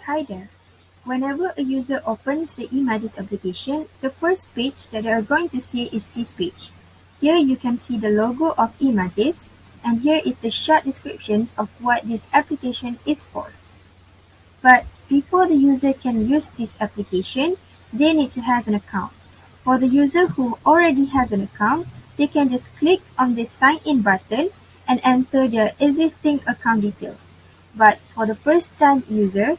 Hi there. Whenever a user opens the Images application, the first page that they are going to see is this page. Here you can see the logo of Images, and here is the short descriptions of what this application is for. But before the user can use this application, they need to have an account. For the user who already has an account, they can just click on the sign in button and enter their existing account details. But for the first time user,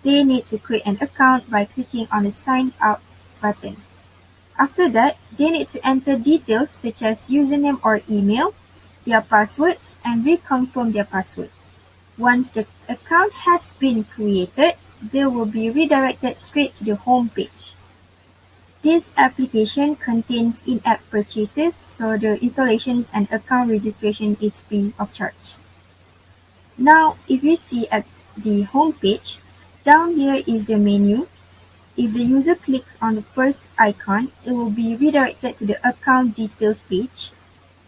they need to create an account by clicking on the sign up button. After that, they need to enter details such as username or email, their passwords, and reconfirm their password. Once the account has been created, they will be redirected straight to the home page. This application contains in-app purchases, so the installations and account registration is free of charge. Now, if you see at the home page, down here is the menu. If the user clicks on the first icon, it will be redirected to the account details page,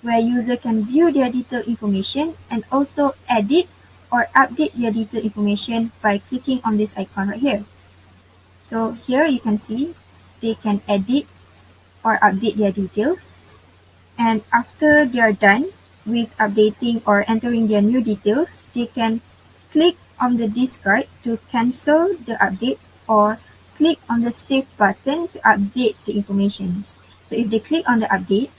where user can view their detailed information and also edit or update their detailed information by clicking on this icon right here. So here you can see they can edit or update their details, and after they are done with updating or entering their new details, they can click on the discard to cancel the update or click on the save button to update the information. So if they click on the update,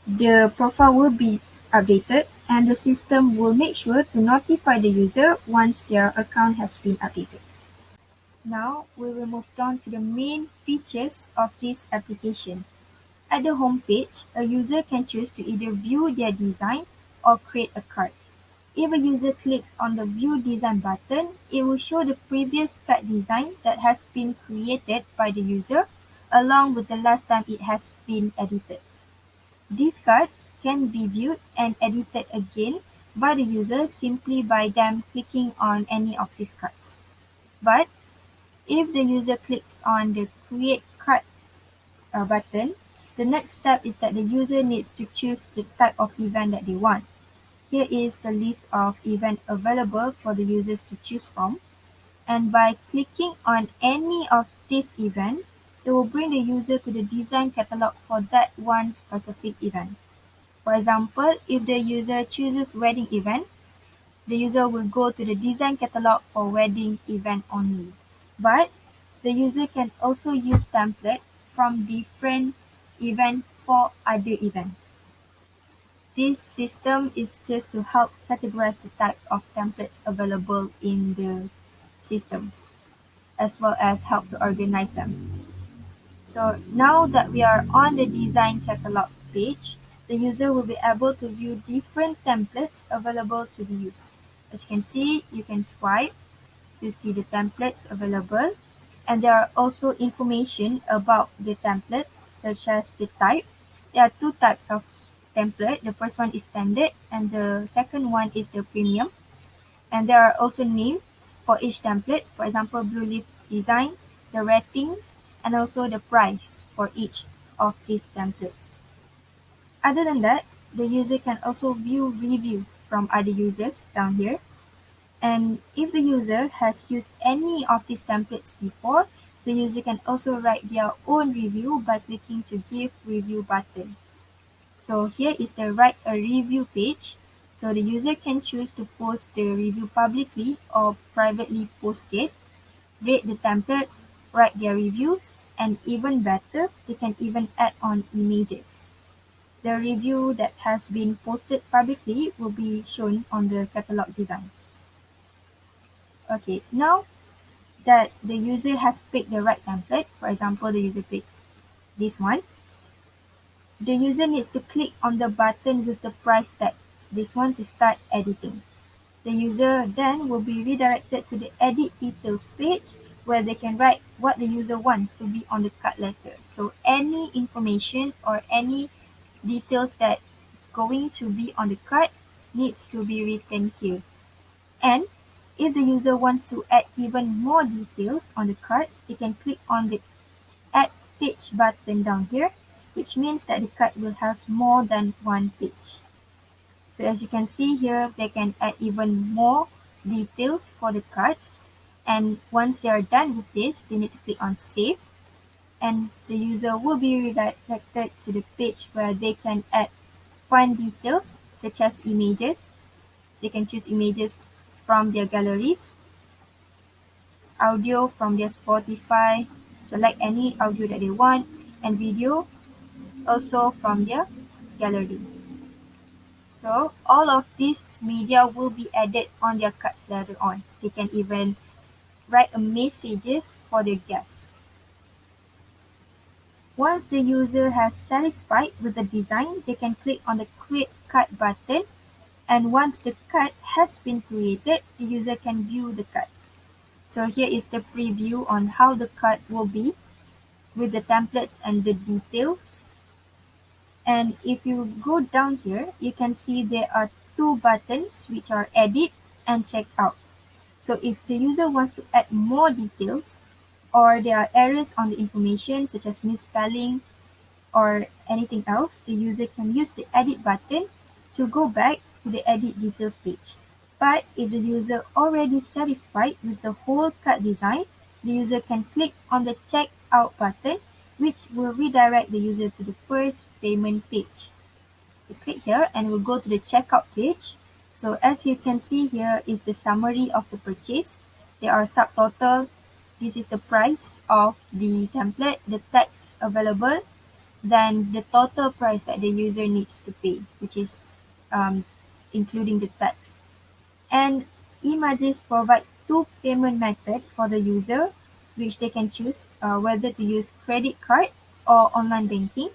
the profile will be updated and the system will make sure to notify the user once their account has been updated. Now we will move on to the main features of this application. At the home page, a user can choose to either view their design or create a card. If a user clicks on the View Design button, it will show the previous card design that has been created by the user, along with the last time it has been edited. These cards can be viewed and edited again by the user simply by them clicking on any of these cards. But if the user clicks on the Create Card button, the next step is that the user needs to choose the type of event that they want. Here is the list of events available for the users to choose from, and by clicking on any of these events, it will bring the user to the design catalog for that one specific event. For example, if the user chooses wedding event, the user will go to the design catalog for wedding event only. But the user can also use template from different event for other event. This system is just to help categorize the type of templates available in the system, as well as help to organize them. So now that we are on the design catalog page, the user will be able to view different templates available to be used. As you can see, you can swipe to see the templates available, and there are also information about the templates such as the type. There are two types of template. The first one is standard and the second one is the premium, and there are also names for each template, for example blue leaf design, the ratings, and also the price for each of these templates. Other than that, the user can also view reviews from other users down here. And if the user has used any of these templates before, the user can also write their own review by clicking to Give Review button. So here is the Write a Review page. So the user can choose to post the review publicly or privately post it, rate the templates, write their reviews, and even better, they can even add on images. The review that has been posted publicly will be shown on the catalog design. Okay, now that the user has picked the right template, for example, the user picked this one, the user needs to click on the button with the price tag, this one, to start editing. The user then will be redirected to the Edit Details page where they can write what the user wants to be on the card letter. So any information or any details that going to be on the card needs to be written here. And if the user wants to add even more details on the cards, they can click on the Add Page button down here, which means that the card will have more than one page. So as you can see here, they can add even more details for the cards. And once they are done with this, they need to click on Save, and the user will be redirected to the page where they can add fun details such as images. They can choose images from their galleries, audio from their Spotify, select any audio that they want, and video also from their gallery. So all of this media will be added on their cards later on. They can even write messages for their guests. Once the user has satisfied with the design, they can click on the Create Card button, and once the card has been created, the user can view the card. So here is the preview on how the card will be with the templates and the details. And if you go down here, you can see there are two buttons which are Edit and Check Out. So if the user wants to add more details, or there are errors on the information such as misspelling or anything else, the user can use the Edit button to go back to the Edit Details page. But if the user already satisfied with the whole card design, the user can click on the Check Out button, which will redirect the user to the first payment page. So click here and we'll go to the checkout page. So as you can see, here is the summary of the purchase. There are subtotal. This is the price of the template, the text available, then the total price that the user needs to pay, which is including the tax. And eMuddies provide two payment methods for the user, which they can choose whether to use credit card or online banking.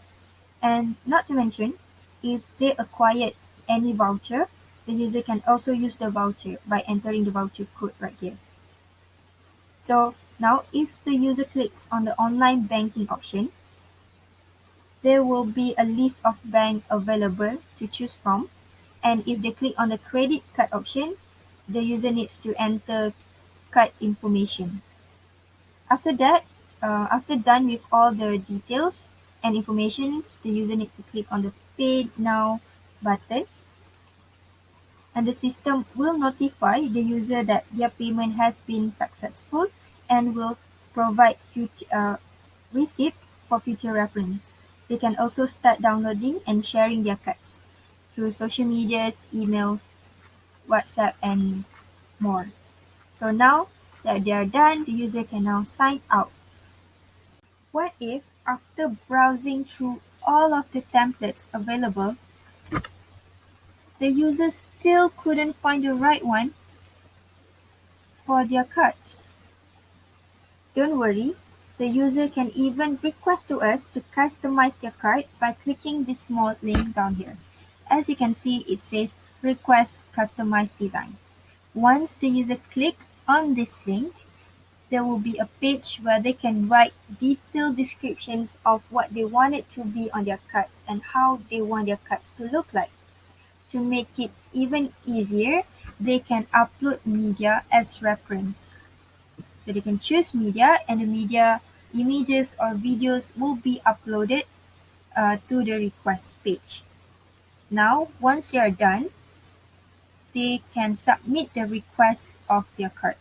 And not to mention, if they acquired any voucher, the user can also use the voucher by entering the voucher code right here. So now if the user clicks on the online banking option, there will be a list of banks available to choose from. And if they click on the credit card option, the user needs to enter card information. After that, after done with all the details and informations, the user needs to click on the Pay Now button, and the system will notify the user that their payment has been successful and will provide receipt for future reference. They can also start downloading and sharing their cards through social medias, emails, WhatsApp, and more. So now that they are done, the user can now sign out. What if, after browsing through all of the templates available, the user still couldn't find the right one for their cards? Don't worry, the user can even request to us to customize their card by clicking this small link down here. As you can see, it says Request Customized Design. Once the user clicks on this link, there will be a page where they can write detailed descriptions of what they want it to be on their cards and how they want their cards to look like. To make it even easier, they can upload media as reference. So they can choose media, and the media, images or videos will be uploaded to the request page. Now, once they are done, they can submit the request of their card.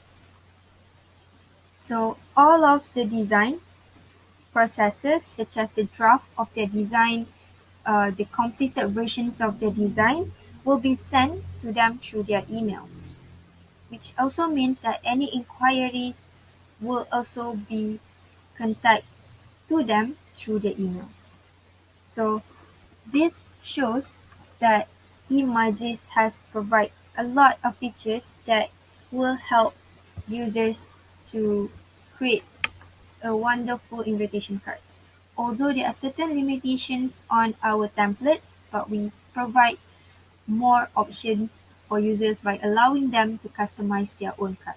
So all of the design processes, such as the draft of their design, the completed versions of the design, will be sent to them through their emails, which also means that any inquiries will also be contacted to them through the emails. So this shows that eMuddies has provides a lot of features that will help users to create a wonderful invitation cards. Although there are certain limitations on our templates, but we provide more options for users by allowing them to customize their own card.